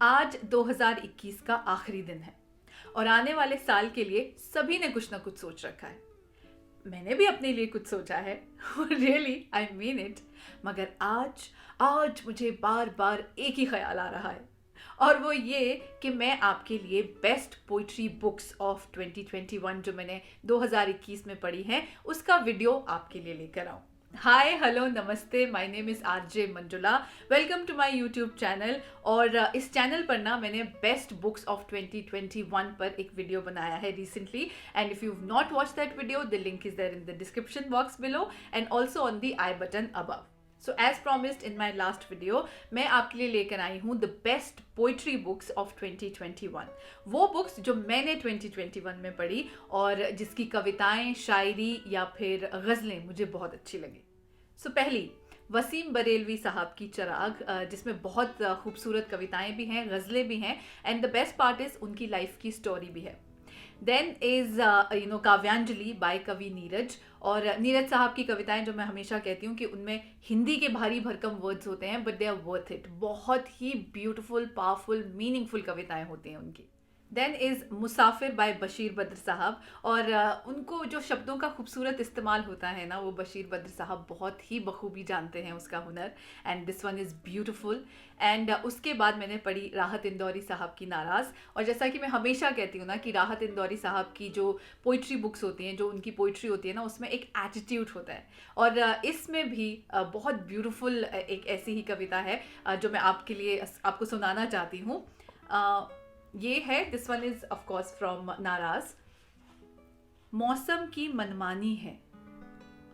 आज 2021 का आखिरी दिन है और आने वाले साल के लिए सभी ने कुछ ना कुछ सोच रखा है। मैंने भी अपने लिए कुछ सोचा है रियली आई मीन इट। मगर आज आज मुझे बार बार एक ही ख्याल आ रहा है और वो ये कि मैं आपके लिए बेस्ट पोइट्री बुक्स ऑफ 2021 जो मैंने 2021 में पढ़ी हैं उसका वीडियो आपके लिए लेकर आऊँ। हाय हेलो नमस्ते, my name is RJ Manjula. Welcome to my YouTube channel. और इस चैनल पर ना मैंने बेस्ट बुक्स ऑफ 2021 पर एक वीडियो बनाया है recently, and if you not watch that video the link is there in the description box below and also on the I button above. So as promised in my last video मैं आपके लिए लेकर आई हूँ the best poetry books of 2021। वो books जो मैंने 2021 में पढ़ी और जिसकी कविताएं, शायरी या फिर गज़लें मुझे बहुत अच्छी लगी। सो पहली वसीम बरेलवी साहब की चिराग, जिसमें बहुत खूबसूरत कविताएं भी हैं, गज़लें भी हैं, and the best part is उनकी लाइफ की स्टोरी भी है। देन इज़ काव्यांजलि बाय कवि नीरज। और नीरज साहब की कविताएं जो मैं हमेशा कहती हूँ कि उनमें हिंदी के भारी भरकम वर्ड्स होते हैं but they are worth it. बहुत ही ब्यूटीफुल, पावरफुल, मीनिंगफुल कविताएं होती हैं उनकी। Then is Musafir by Bashir Badr sahab. और उनको जो शब्दों का खूबसूरत इस्तेमाल होता है ना, वो बशीर बद्र साहब बहुत ही बखूबी जानते हैं उसका हुनर, and this one is beautiful. And उसके बाद मैंने पढ़ी राहत इंदौरी साहब की नाराज़। और जैसा कि मैं हमेशा कहती हूँ ना कि राहत इंदौरी साहब की जो पोइट्री बुक्स होती हैं, जो उनकी पोइट्री होती है ना, उसमें एक एटीट्यूड होता है। और इसमें भी बहुत ब्यूटीफुल एक ऐसी ही कविता है जो मैं आपके लिए आपको सुनाना चाहती हूँ। ये है, this one is of course from नाराज। मौसम की मनमानी है,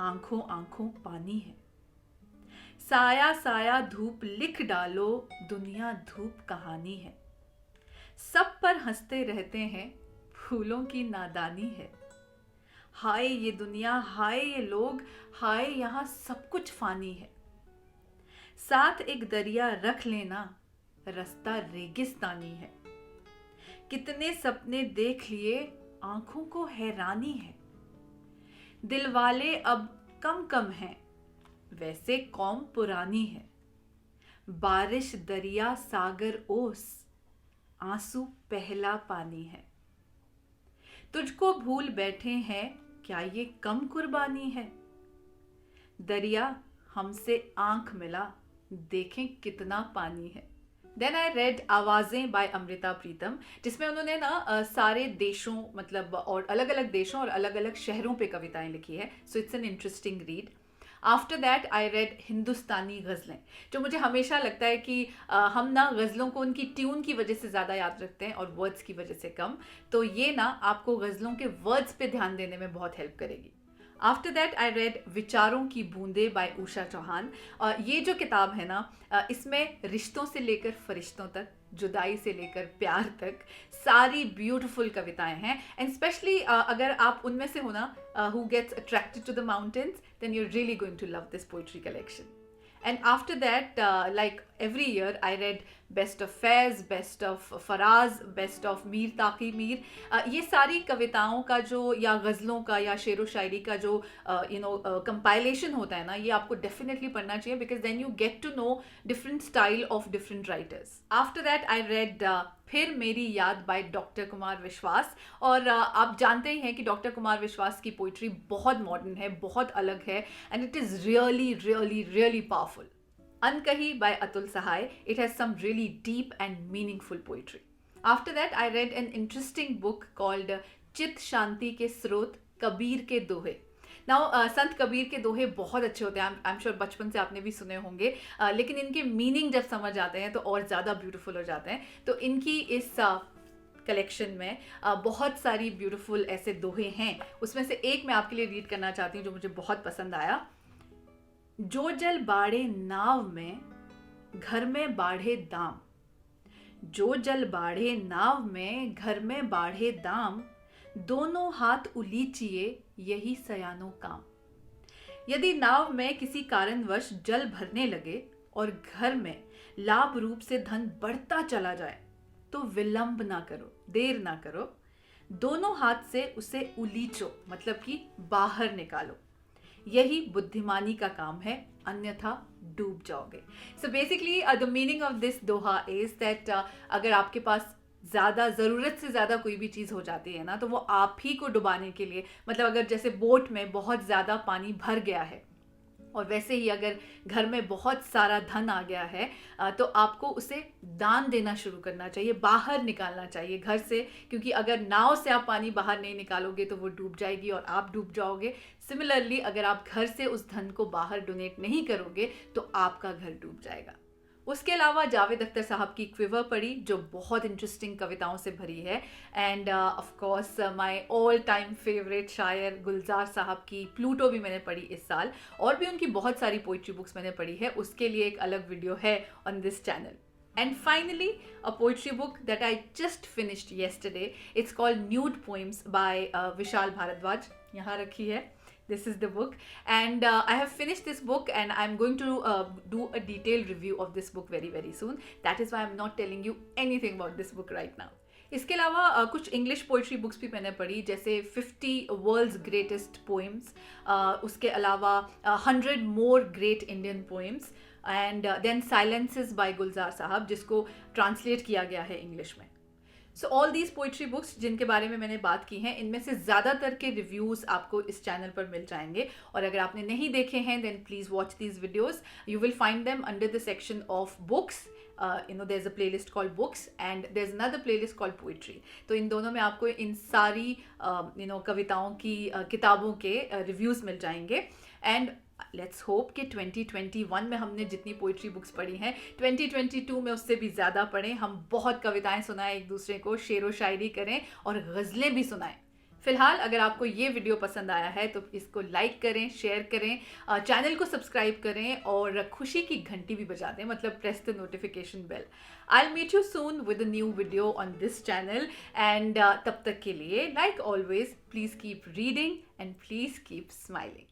आंखों आंखों पानी है, साया साया धूप लिख डालो, दुनिया धूप कहानी है, सब पर हंसते रहते हैं, फूलों की नादानी है, हाय ये दुनिया, हाय ये लोग, हाय यहाँ सब कुछ फानी है, साथ एक दरिया रख लेना, रास्ता रेगिस्तानी है, कितने सपने देख लिए, आंखों को हैरानी है, दिल वाले अब कम कम हैं, वैसे कौम पुरानी है, बारिश दरिया सागर ओस, आंसू पहला पानी है, तुझको भूल बैठे हैं, क्या ये कम कुर्बानी है, दरिया हमसे आंख मिला, देखें कितना पानी है। देन आई रेड आवाज़ें बाय अमृता प्रीतम, जिसमें उन्होंने ना सारे देशों, मतलब और अलग अलग देशों और अलग अलग शहरों पे कविताएं लिखी है। So it's an interesting read. After that I read Hindustani गज़लें, जो मुझे हमेशा लगता है कि हम ना गज़लों को उनकी ट्यून की वजह से ज़्यादा याद रखते हैं और वर्ड्स की वजह से कम। तो ये ना आपको गज़लों के वर्ड्स पे ध्यान देने में बहुत हेल्प करेगी। आफ्टर दैट आई रेड विचारों की बूंदे बाय उषा चौहान। ये जो किताब है ना, इसमें रिश्तों से लेकर फरिश्तों तक, जुदाई से लेकर प्यार तक सारी ब्यूटीफुल कविताएं हैं। एंड स्पेशली अगर आप उनमें से हो ना who gets attracted to the mountains, then you are really going to love this poetry collection. And after that, like every year, I read Best of Faiz, Best of Faraz, Best of Mir Taqi Mir. ये सारी कविताओं का जो, या गज़लों का या शेर व शायरी का जो compilation होता है ना, ये आपको definitely पढ़ना चाहिए, because then you get to know different style of different writers. After that, I read फिर मेरी याद बाय डॉक्टर कुमार विश्वास। और आप जानते ही हैं कि डॉक्टर कुमार विश्वास की पोइट्री बहुत मॉडर्न है, बहुत अलग है, and it is really really really powerful. Ankahi by Atul Sahay, it has some really deep and meaningful poetry. After that I read an interesting book called Chit Shanti के स्रोत, कबीर के दोहे। नाउ संत कबीर के दोहे बहुत अच्छे होते हैं, आई एम श्योर बचपन से आपने भी सुने होंगे, लेकिन इनके मीनिंग जब समझ आते हैं तो और ज़्यादा ब्यूटीफुल हो जाते हैं। तो इनकी इस कलेक्शन में बहुत सारी ब्यूटीफुल ऐसे दोहे हैं। उसमें से एक मैं आपके लिए रीड करना चाहती हूँ जो मुझे बहुत पसंद आया। जो जल बाढ़े नाव में, घर में बाढ़े दाम, जो जल बाढ़े नाव में, घर में बाढ़े दाम, दोनों हाथ उलीचिए, यही सयानो काम। यदि नाव में किसी कारणवश जल भरने लगे और घर में लाभ रूप से धन बढ़ता चला जाए, तो विलंब ना करो, देर ना करो, दोनों हाथ से उसे उलीचो, मतलब कि बाहर निकालो, यही बुद्धिमानी का काम है, अन्यथा डूब जाओगे। So basically the meaning of this Doha is that अगर आपके पास ज़रूरत से ज़्यादा कोई भी चीज़ हो जाती है ना, तो वो आप ही को डुबाने के लिए, मतलब अगर जैसे बोट में बहुत ज़्यादा पानी भर गया है और वैसे ही अगर घर में बहुत सारा धन आ गया है, तो आपको उसे दान देना शुरू करना चाहिए, बाहर निकालना चाहिए घर से, क्योंकि अगर नाव से आप पानी बाहर नहीं निकालोगे तो वो डूब जाएगी और आप डूब जाओगे। सिमिलरली अगर आप घर से उस धन को बाहर डोनेट नहीं करोगे तो आपका घर डूब जाएगा। उसके अलावा जावेद अख्तर साहब की क्विवर पढ़ी, जो बहुत इंटरेस्टिंग कविताओं से भरी है। End of course my all time favourite शायर गुलजार साहब की प्लूटो भी मैंने पढ़ी इस साल, और भी उनकी बहुत सारी पोइट्री बुक्स मैंने पढ़ी है, उसके लिए एक अलग वीडियो है on this channel. And finally, a poetry book that I just finished yesterday. It's called Nude Poems by Vishal Bharadwaj. यहाँ रखी है. This is the book, and I have finished this book, and I'm going to do a detailed review of this book very very soon. That is why I'm not telling you anything about this book right now. इसके अलावा कुछ English poetry books भी मैंने पढ़ी, जैसे 50 world's greatest poems, उसके अलावा 100 more great Indian poems, and then silences by Gulzar Sahab, जिसको ट्रांसलेट किया गया है इंग्लिश में। So all these poetry books जिनके बारे में मैंने बात की हैं, इनमें से ज़्यादातर के रिव्यूज़ आपको इस चैनल पर मिल जाएंगे, और अगर आपने नहीं देखे हैं then please watch these videos. You will find them under the section of books. there's a playlist called books and there's another playlist called poetry. तो इन दोनों में आपको इन सारी कविताओं की किताबों के रिव्यूज़ मिल जाएंगे। एंड लेट्स होप कि 2021 में हमने जितनी पोइट्री बुक्स पढ़ी हैं, 2022 में उससे भी ज़्यादा पढ़ें, हम बहुत कविताएं सुनाएं एक दूसरे को, शेरो शायरी करें और गज़लें भी सुनाएं। फिलहाल अगर आपको ये वीडियो पसंद आया है तो इसको लाइक करें, शेयर करें, चैनल को सब्सक्राइब करें और खुशी की घंटी भी बजा दें, मतलब press the notification bell. I will meet you soon with a new video on this channel, and तब तक के लिए like always please keep reading and please keep smiling.